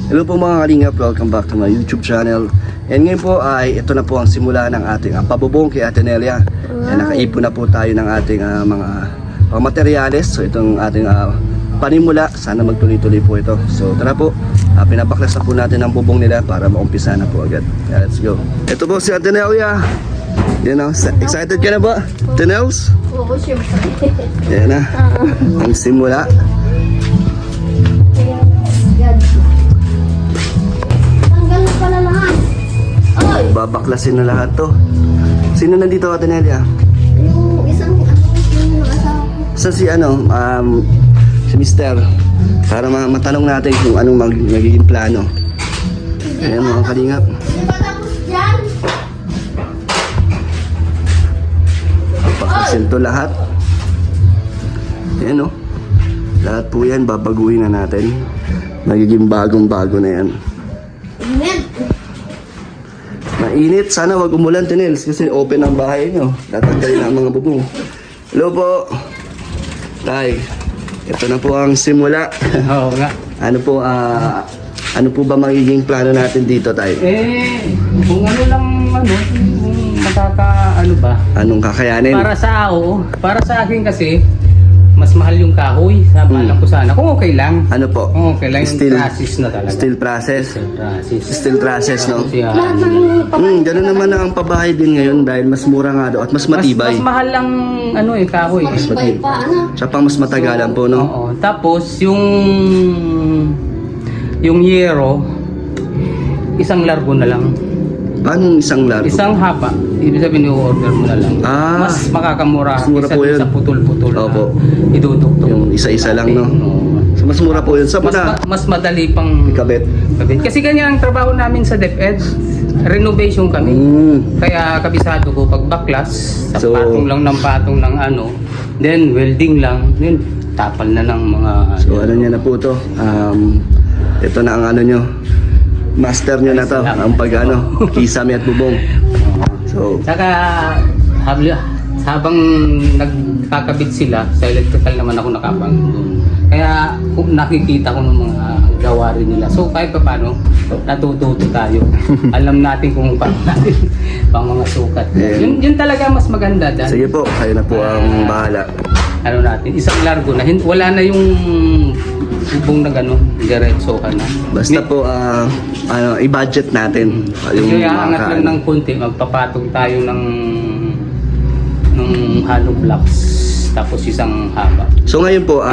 Hello po mga kalingap, welcome back to my YouTube channel. And ngayon po ay ito na po ang simula ng ating pabubong kay Ate Nelia. And nakaipon na po tayo ng ating mga materials. So itong ating panimula, sana magtuloy-tuloy po ito. So tara po, pinabaklas na po natin ang bubong nila para maumpisa na po agad. Yeah, let's go. Ito po si Ate Nelia. Yan o, excited ka na ba? Ate Nels? Oo, syempre. Yan na, ang simula. Babaklasin na lahat to. Sino nandito, Ate Nelia? Yung isang yung asawa ko. Sa si si Mister. Para matanong natin kung anong magiging plano. Ayan mga kalingap. Hindi pa tapos dyan. Babaklasin to lahat. Ayan o. Lahat po yan, babaguhin na natin. Magiging bagong-bago na yan. Amen. Mainit. Sana wag umulan, Tinels, kasi open ang bahay nyo. Tatanggalin ang mga bubong. Hello po. Tay, ito na po ang simula. Oo nga. Ano po ba magiging plano natin dito, Tay? Kung ano lang, kung ano ba? Anong kakayanin? Para sa akin kasi, mas mahal yung kahoy. Sabi ko sana. Kung okay lang. Ano po? Kung okay lang yung process na talaga. Still process? Still process, no? Lahat ng Ganun naman ang pabahay din ngayon dahil mas mura nga daw at mas matibay. Mas mahal lang kahoy. Mas matibay. pa, ano? Siya pang mas matagalan po, no? Oo. Tapos yung yero, isang largo na lang. Paano isang largo? Isang haba. Ibig sabihin i-order mo na lang. Mas makakamura. mas mura po yun. Sa putol-putol Opo. na iduduktok. Yung isa-isa lang, no? Oo. So, mas mura po yun. Sa Mas madali pang kabit. kabit. Kasi ganyan ang trabaho namin sa DepEd. Renovation kami. Kaya kabisado ko pag baklas, sa So, patong lang ng patong ng then welding lang, then tapal na ng mga So ano niya na po to. Ito na ang nyo. Master nyo na to. Ang kisame at bubong. So, Saka habang nagkakabit sila, sa electrical naman ako nakapang doon. Kaya kung nakikita ko ng mga gawarin nila. So kahit pa paano, natututo tayo. Alam natin kung paano natin pang mga sukat. Yun talaga mas maganda dahil. sige po, kayo na po ang bahala. Isang largo na, wala na yung bubong na gano'n, diretso ka na. Basta po, i-budget natin. Yung aangat lang ng konti, magpapatong tayo ng hollow blocks, tapos isang haba. So ngayon po,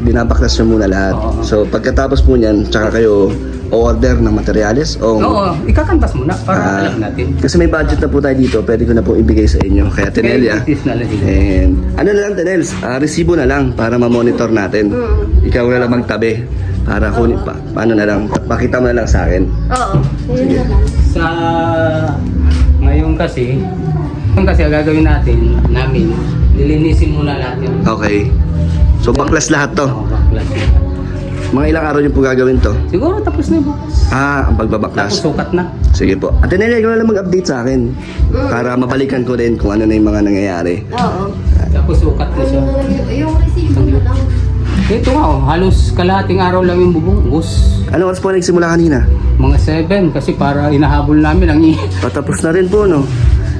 binabaklas nyo muna lahat. Oo. So pagkatapos po niyan, tsaka kayo order ng materyales? Oo, ikakanvas muna para alam natin. Kasi may budget na po tayo dito, pwede ko na po ibigay sa inyo. Kaya Tenelia. Itis na lang. And ano na lang, Tenels, resibo na lang para ma-monitor natin. Ikaw na lang magtabi para kunin pa. Paano na lang, pakita mo na lang sa akin. Oo. Yun Sige. na lang. Sa ngayon kasi ang gagawin namin, nilinisin muna lahat yun. Okay. So baklas lahat to. Baklas yun. Mga ilang araw niyo po gagawin to? Siguro tapos na yung bukas. Ang pagbabaklas. Tapos sukat na. Sige po. At Nelia, ikaw na lang mag-update sa akin. Para mabalikan ko din kung ano na yung mga nangyayari. Oo. Tapos sukat na siya. Yung resibo na lang. Ito nga, halos kalahating araw lang yung bubong. Ano oras po nagsimula kanina? Mga 7 kasi para inahabol namin ang Patapos na rin po, no?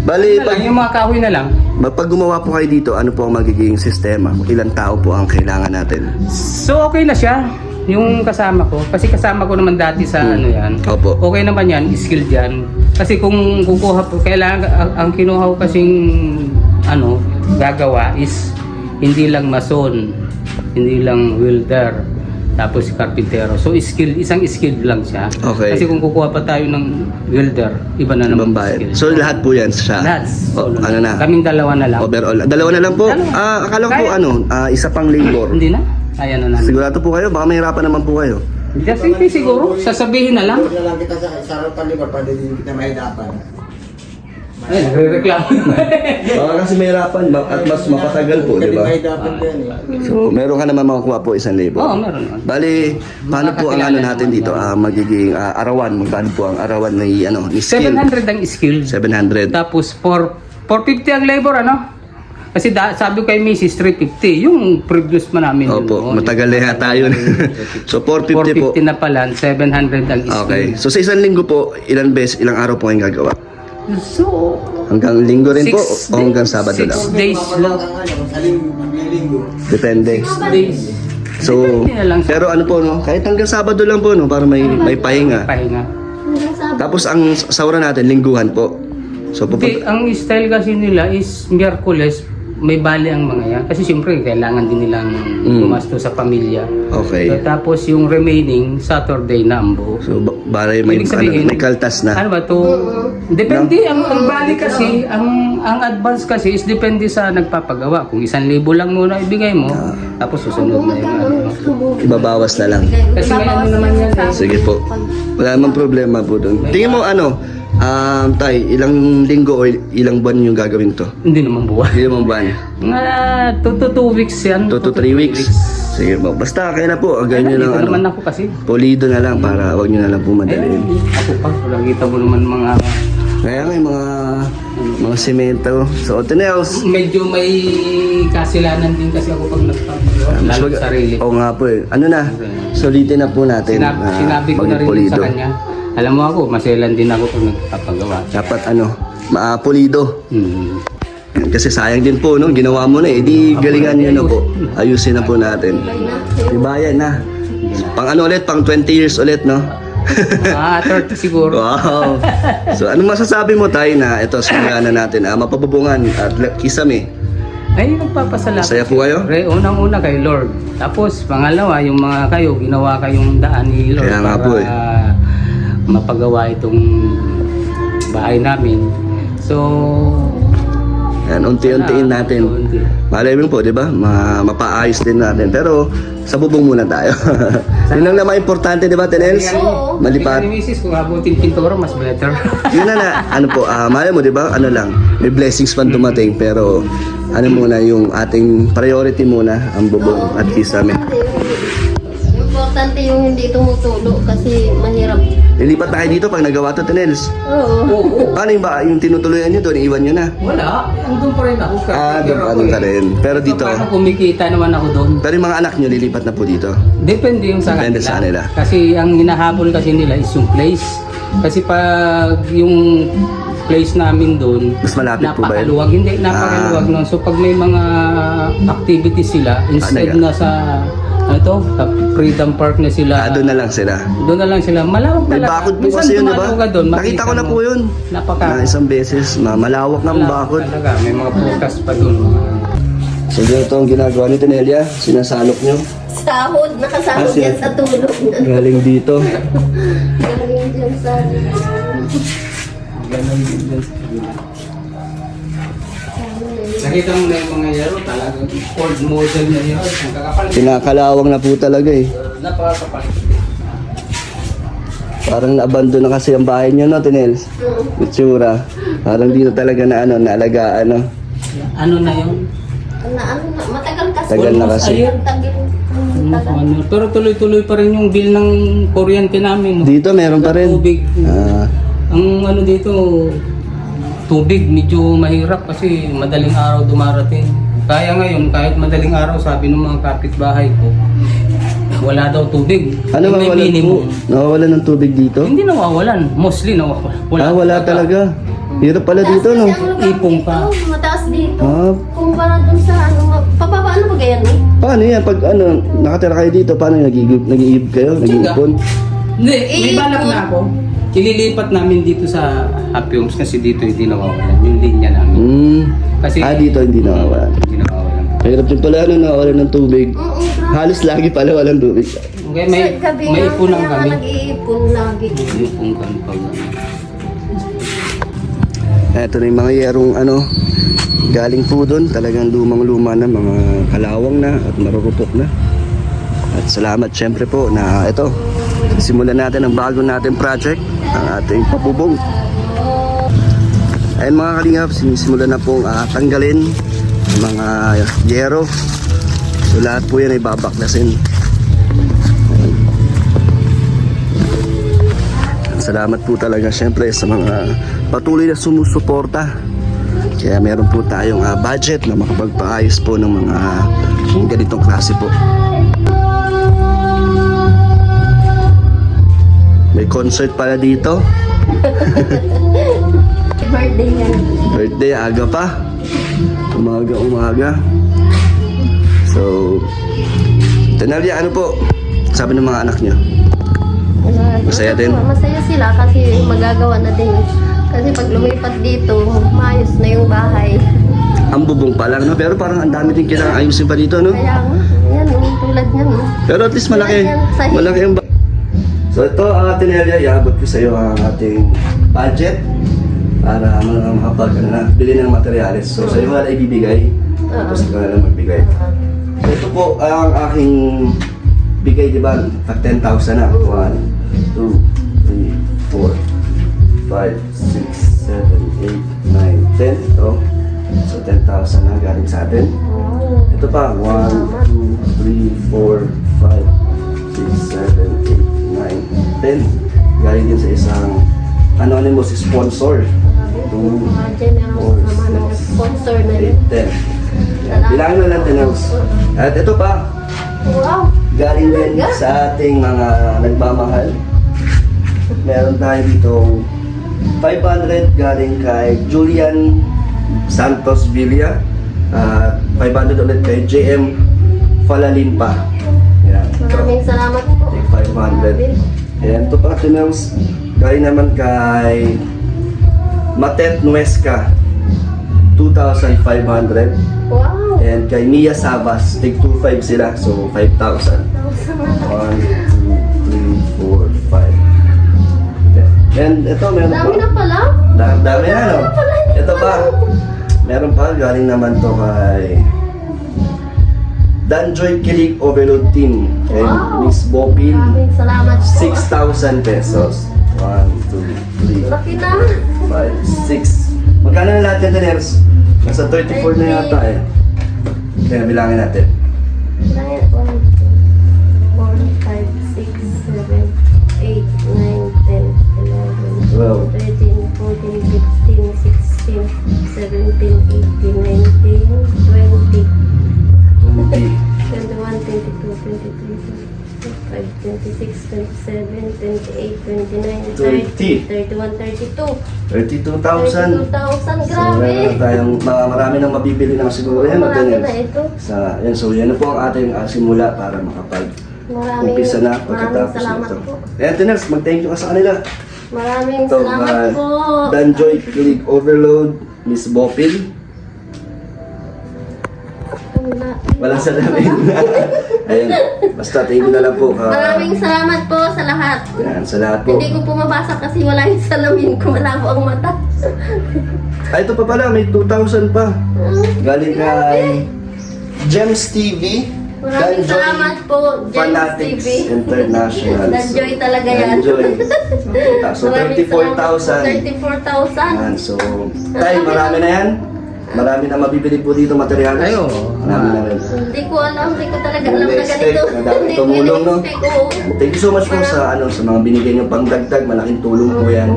Bali, yung mga kahoy na lang. pag gumawa po kayo dito, ano po ang magiging sistema? Ilang tao po ang kailangan natin? So okay na siya. Yung kasama ko. Kasi kasama ko naman dati sa yan. Opo. Okay naman yan, skilled yan. Kasi kung kukuha po, kailangan, ang kinuha ko kasing gagawa is hindi lang mason, hindi lang welder, tapos carpintero. So isang skilled lang siya. Okay. Kasi kung kukuha pa tayo ng welder, iba na naman Bambayad. skill. So lahat po yan siya? Lahat. Ano na? Kaming dalawa na lang. Overall. Dalawa na lang po? Dalawa. Akala ko po Kaya. isa pang labor. Hindi na? Kaya na namin. Sigurado po kayo? Baka mahirapan naman po kayo. Hindi siguro. Sasabihin na lang. Huwag na lang kita sa sarap palibot para hindi kita mahirapan. Ay, nagre-reklamo. Baka kasi mahirapan at mas mapatagal po, di Hindi ba? mahirapan din eh. So, meron ka naman makukuha po 1,000. Oo, meron naman. Bali, paano po ang natin dito? Magiging arawan. Magkano po ang arawan ni skill? 700 ang skill. 700. Tapos 450 ang labor, Kasi sabi ko kay Mrs. 350, yung previous pa namin. Opo, noon. matagal na yata yun. So 450 po. 450 na pala, 700 ang is. Okay. So sa isang linggo po, ilang araw po kayong gagawa? So, Hanggang linggo rin po Six o hanggang days. Sabado 6 lang? days lang. Linggo. Depende. 6 days. So, Depende na lang sa pero ano po no, kahit hanggang Sabado lang po no, para may pahinga. pahinga. Hanggang Sabado. Tapos ang sahuran natin, lingguhan po. So Hindi, ang style kasi nila is Miyerkules, may bali ang mga yan. Kasi siyempre, kailangan din nilang gumasto sa pamilya. Okay. So, tapos yung remaining, Saturday na ang buo. So bale may Ibig sabihin, may kaltas na. Ano ba to? Depende, ang bali kasi, ang advance kasi is depende sa nagpapagawa. Kung 1,000 lang muna ibigay mo, tapos susunod na yung ano. Ibabawas na lang. Kasi may ano naman yan eh. Sige po. Wala namang problema po doon. Tingin mo ano, tay, ilang linggo o ilang buwan yung gagawin to? Hindi naman buwan. Hindi naman buwan. Mga 2 to 2 weeks yan. 2 to 3 weeks. Sige po. Basta kaya na po. Ganyan Dito lang naman ano. ako kasi. Pulido na lang para wag nyo na lang po madaliin. Ako pa, nakita mo naman mga Kaya nga yung mga semento. So, Tinels. medyo may kasilanan din kasi ako pag nagpapagawa. Lalo sa sarili. Oo nga po eh. Ano na? Sulitin na po natin. Sinabi ko na maging rin sa kanya. Alam mo ako, maselan din ako pag nagpapagawa. Dapat ano, pulido. Hmm. Kasi sayang din po, no? Ginawa mo na eh. Di galingan nyo na po. Ayusin na po natin. Ibayan na. Pang ano ulit? Pang 20 years ulit, no? 30 siguro. Wow. So, ano masasabi mo tayo na ito, simulan na natin, mapapabungan at kisame. Ay, nagpapasalamat. Masaya po kayo? Unang-una kay Lord. Tapos, pangalawa, yung mga kayo, ginawa kayong daan ni Lord Kaya nga po eh. mapagawa itong bahay namin. So, Yan, unti-untiin natin. unti. Malay mo po, di ba? Mapaayos din natin. Pero, sa bubong muna tayo. Yun lang naman importante, di ba, Tenels? Oo. Malipat. Ni Mrs. kung abutin pintura, mas better. Yun na, ano po, malay mo, di ba? Ano lang, may blessings pa dumating. Pero, ano muna, yung ating priority muna, ang bubong at kisame. Importante yung hindi tumutulo kasi mahirap. Lilipat na kayo dito pag nagawa to, Tenels. Oo. Oo. Paano yung tinutuloyan nyo doon? Iwan nyo na. Wala. Andun pa rin ako. Doon ka rin. Pero dito, Paano kumikita naman ako doon? pero yung mga anak nyo, lilipat na po dito. Depende yung sa Depende kanila. sa kanila. Kasi ang hinahabol kasi nila is yung place. Kasi pag yung place namin doon, Mas malapit po ba yun? napakaluwag. Hindi, napakaluwag nun. So pag may mga activities sila, instead naga. na sa sa Freedom Park na sila, Doon na lang sila. doon na lang sila. Malawak May talaga. bakod po Minsan kasi yun, di ba? dumalaw ka doon, Nakita makita ko na mo. po yun. Napaka Na isang beses, malawak ng malawak bakod. talaga. May mga prutas pa doon. So ganito ang ginagawa ni Tenelia, sinasalok nyo. Sahod, nakasahod Kasi- yan sa tulog. Galing dito. Galing dyan sa... Ganun din dyan sa kanila. Nakita mo na yung mga yero, talagang old model na yero. Ang kakapal. Kinakalawang na po talaga eh. Napakakapal. Parang na-abandon na kasi ang bahay nyo, no, Tenels? Itsura. Parang dito talaga na naalagaan, no? Ano na yun? Matagal kasi. Tagal na kasi. Ayun. Tagal. Pero tuloy-tuloy pa rin yung bill ng kuryente namin. No? Dito meron pa rin. Tubig. Ah, Ang ano dito, tubig medyo mahirap kasi madaling araw dumarating. Kaya ngayon, kahit madaling araw, sabi ng mga kapitbahay ko, wala daw tubig. ano May mawawalan po? minimum. Nawawalan ng tubig dito? Hindi nawawalan. Mostly nawawalan. Wala talaga. Hirap pala dito, no? Ipong pa. Mataas dito. Ah, Kumpara dun sa pababa ano ba ganyan eh? paano yan? Pag nakatira kayo dito, paano nag-iib kayo? Nag-iipon? Hindi, may balak na ako. Ililipat namin dito sa Happy Homes kasi dito hindi nawawalan yung linya namin. Kasi Dito hindi nawawalan. Hindi nawawalan. Hirap din pala, nawawalan ng tubig. Oo, grabe. Halos lagi pala walang tubig. Okay, may Sa gabi may lang, ipunan kaya nga kami. nag-iipon lagi. May ipon kami pag Ito na yung mga yerong galing po doon. Talagang lumang-luma na, mga kalawang na at marurupok na. At salamat syempre po na ito, simulan natin ang bago natin project, ang ating pabubong. Ayun mga kalingap, sinisimulan na pong tanggalin ang mga yero. So lahat po yan ay babaklasin. Ayun. At salamat po talaga syempre sa mga patuloy na sumusuporta Kaya meron po tayong budget na makapagpaayos po ng mga ganitong klase po. May concert pala dito. Birthday yan. Birthday, aga pa. Umaga. So, Tenelia, ano po? Sabi ng mga anak niyo? Masaya din? Masaya sila kasi magagawa na din. Kasi pag lumipat dito, maayos na yung bahay. Ang bubong pa lang, no? Pero parang ang dami din kailangan ayusin pa dito, no? Kaya yan, tulad yan. Pero at least malaki. Yan, sahig. Malaki yung So ito ang ating area, iabot ko sa iyo ang ating budget para makapag-bili ng materyales. So sa iyo wala ibibigay, tapos ikaw na lang magbigay. So ito po ang aking bigay, di ba? 10,000 na. 1, 2, 3, 4, 5, 6, 7, 8, 9, 10. Ito. So 10,000 na galing sa atin. Ito pa, 1, 2, 3, 4, 5, 6, 7, 8, 9, 10. Galing din sa isang anonymous sponsor. 2, 4, 6, Sponsor na 8, yun. 10. Bilangin na lang 10. At ito pa, Wow! galing din sa ating mga nagmamahal. Meron tayo dito 500 galing kay Julian Santos Villa. 500 ulit kay JM Falalimpa. Yan. Maraming salamat po. 500. Ayan, ito pa tinangs. Galing naman kay Matet Nuesca. 2,500. Wow! And kay Mia Sabas, tig 2,500 sila. So, 5,000. 1, 2, 3, 4, 5. And ito, meron Dami na pa. pala. Dami na, no? Ito pa. Meron pa, galing naman to kay Danjoy Kilig Overload Team. And Wow. Miss Bopil, Maraming salamat po. 6,000 pesos. 1, 2, 3, Laki na. 5, 6. Magkano na lahat yan, Teners? Nasa 34 na yata eh. Kaya bilangin natin. 1, 2, 4, 5, 6, 7, 8, 9, 10, 11, 12. 13, 14, 15, 16, 17, 18, 19, 20, 20. 21, 22, 23, 25, 26, 27, 28, 29, 30, 31, 32. 32,000. 32,000, So, grabe. meron na tayong marami nang mabibili na siguro yan. Marami Teners. na ito. Yan, so yan na po ang ating simula para makapag-umpisa na Maraming pagkatapos salamat nito. po. Ayan, Teners, mag-thank you ka sa kanila. Maraming Ito, salamat po. Danjoy Kilig Overload, Miss Bopil. Walang salamin. Ayun, basta thank you na lang po. Maraming salamat po sa lahat. Yan, sa lahat po. Hindi ko po mabasa kasi wala yung salamin ko. Malabo ang mata. Ay, ito pa pala, may 2,000 pa. Galing kay Gems TV. Maraming salamat po, Gems Fanatics TV. International. Danjoy talaga yan. Danjoy. So, Maraming 34,000. 34,000. Yan, so, tayo, marami na yan. Marami na mabibili po dito materials. Ay, oo. Marami na rin. Hindi ko alam. Hindi ko talaga alam na Na-expect, ganito. na dami Hindi ko tumulong, no? na-expect. Oo. Thank you so much po sa sa mga binigay niyong pangdagdag. Malaking tulong po yan.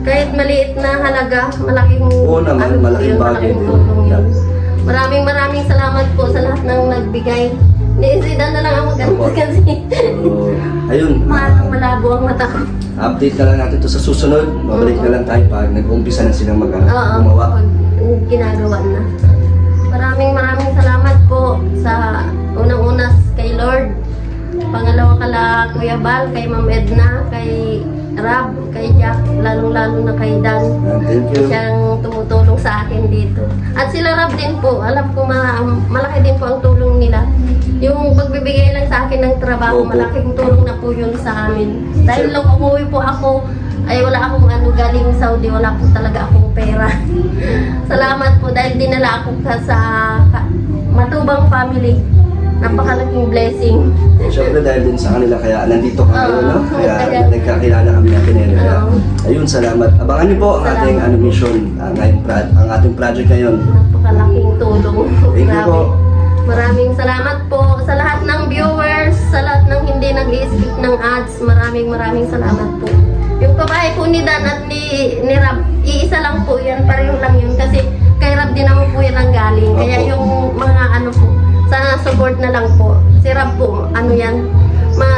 Kahit maliit na halaga, malaking Oo naman, po malaking yun, bagay malaking din. tulong yun. Maraming salamat po sa lahat ng nagbigay. Niisidan na lang ako ganito Opo. kasi So, ayun. malabo ang mata ko. Update na lang natin to sa susunod. Babalik na lang tayo pag nag-umpisa na silang Oo, gumawa. pag ginagawa na. Maraming salamat po sa unang-una kay Lord. Pangalawa kala Kuya Bal, kay Ma'am Edna, kay Rab, kay Jack, lalong-lalo na kay Dan. Thank you. Siyang tumutulong sa akin dito. At sila Rab din po, alam ko malaki din po ang tulong nila. Yung pagbibigay lang sa akin ng trabaho, Opo. malaking tulong na po yun sa amin. Dahil nung umuwi po ako, ay wala akong galing Saudi, wala po talaga akong pera. Salamat po dahil dinala ako sa Matubang family. Napakalaking blessing. Siyempre dahil din sa kanila kaya nandito kami ngayon, no? Kaya kaya- nagkakilala kami natin eh. Kaya, Oo. ayun, salamat. Abangan niyo po ang ating Salamat. mission, ang ating project ngayon. Napakalaking tulong. Thank you po. Maraming salamat po sa lahat ng viewers, sa lahat ng hindi nag-i-skip ng ads. Maraming salamat po. Yung babae po ni Dan at ni Rab, iisa lang po yan, pareho lang yun. Kasi kay Rab din naman po yan ang galing. Kaya Opo. yung mga ano po, sana support na lang po. Si Rab po, ano yan,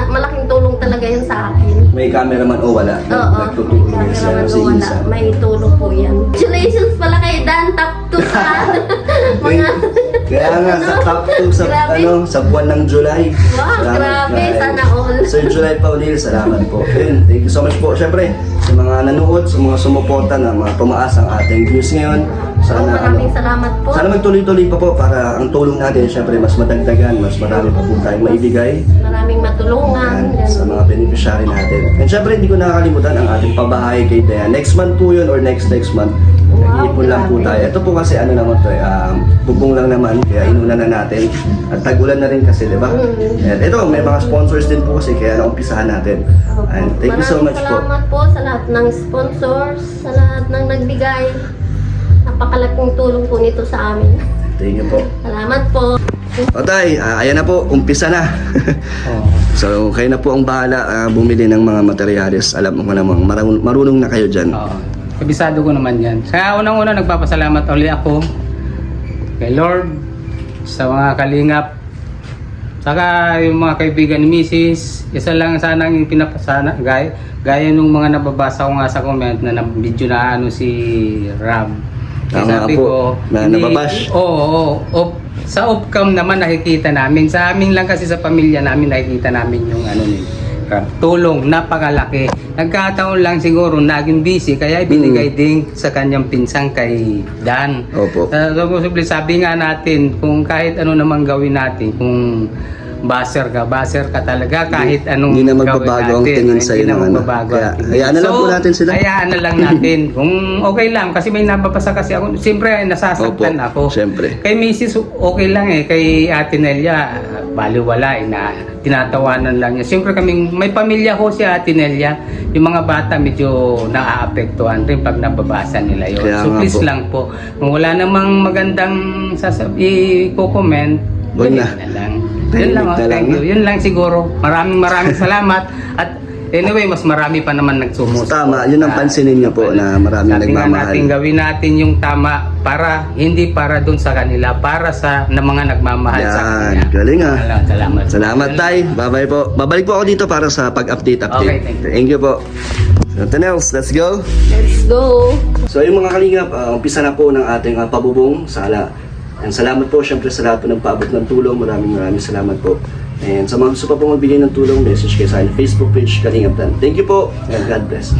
malaking tulong talaga yan sa akin. May cameraman o wala? Oo, Nagtutulong may din sila cameraman si o wala. Isa. May tulong po yan. Congratulations pala kay Dan, top 2 sa mga... Kaya nga, sa top 2 sa, Grabe. sa buwan ng July. Wow, grabe, Ay, sana all. Sir July Paulil, salamat po. Ayun, thank you so much po. Siyempre, sa mga nanood, sa mga sumuporta na mga tumaas ang ating views ngayon. Sana, Maraming salamat po. sana magtuloy-tuloy pa po para ang tulong natin, siyempre, mas madagdagan, mas marami pa po tayong maibigay. Maraming matulungan. Yan, sa ganun. mga beneficiary natin. And syempre, hindi ko nakakalimutan ang ating pabahay kay Dea. Next month po yun or next month. Wow, Nag-iipon lang po grabe. tayo. Ito po kasi ano naman to, bubong lang naman, kaya inuna na natin. At tag-ulan na rin kasi, di ba? And ito, may mga sponsors din po kasi, kaya naumpisahan natin. And thank you so much po. Salamat po sa lahat ng sponsors, sa lahat ng nagbigay. Napakalaking tulong po nito sa amin. Thank you po. Salamat po. O tay, ayan na po, umpisa na. Oo. So, kayo na po ang bahala bumili ng mga materyales. Alam mo namang marunong na kayo dyan. Oo. Kabisado ko naman yan. Kaya unang-una nagpapasalamat uli ako kay Lord, sa mga kalingap, saka yung mga kaibigan ni Mrs. Isa lang sana yung pinapasana, gaya nung mga nababasa ko nga sa comment na video na ano si Ram. Tama po, na nababash. Oo. Sa off-cam naman nakikita namin. Sa amin lang kasi sa pamilya namin nakikita namin yung ano ni Ram. Tulong, napakalaki. Nagkataon lang siguro naging busy kaya ibinigay din sa kanyang pinsang kay Dan. Opo. Sabi nga natin kung kahit ano namang gawin natin, kung baser ka talaga kahit anong Hindi na gawin magbabago ang natin, tingin sa'yo hindi na ng ano. magbabago Kaya, ang tingin. hayaan na lang po natin sila. Hayaan na lang natin. Kung okay lang kasi may nababasa kasi ako. Siyempre nasasaktan Opo, ako. siyempre. Kay Mrs. okay lang eh. Kay Ate Nelia baliwala eh na tinatawanan lang niya. Siyempre kaming may pamilya ko si Ate Nelia. Yung mga bata medyo naaapektuhan rin pag nababasa nila yun. Kaya So nga please po. lang po. Kung wala namang magandang i-comment, Wag na. lang. Tahimik Yun lang, na lang, thank you. no? Yun lang siguro. Maraming salamat. At anyway, mas marami pa naman nagsumus. Tama, yun ang pansinin niyo po na maraming Sabi nga nagmamahal. natin, gawin natin yung tama para, hindi para dun sa kanila, para sa na mga nagmamahal sa Yan, kanya. galing ah. Salamat. Salamat tay. Bye-bye po. Babalik po ako dito para sa pag-update. Okay, thank you. Thank you po. Nothing else. Let's go. Let's go. So yung mga kalingap, umpisa na po ng ating pabubong. And salamat po syempre sa lahat po ng paabot ng tulong. Maraming salamat po. And sa mga gusto pa po magbigay ng tulong, message kayo sa aking Facebook page, Kalingap Dan. Thank you po and God bless.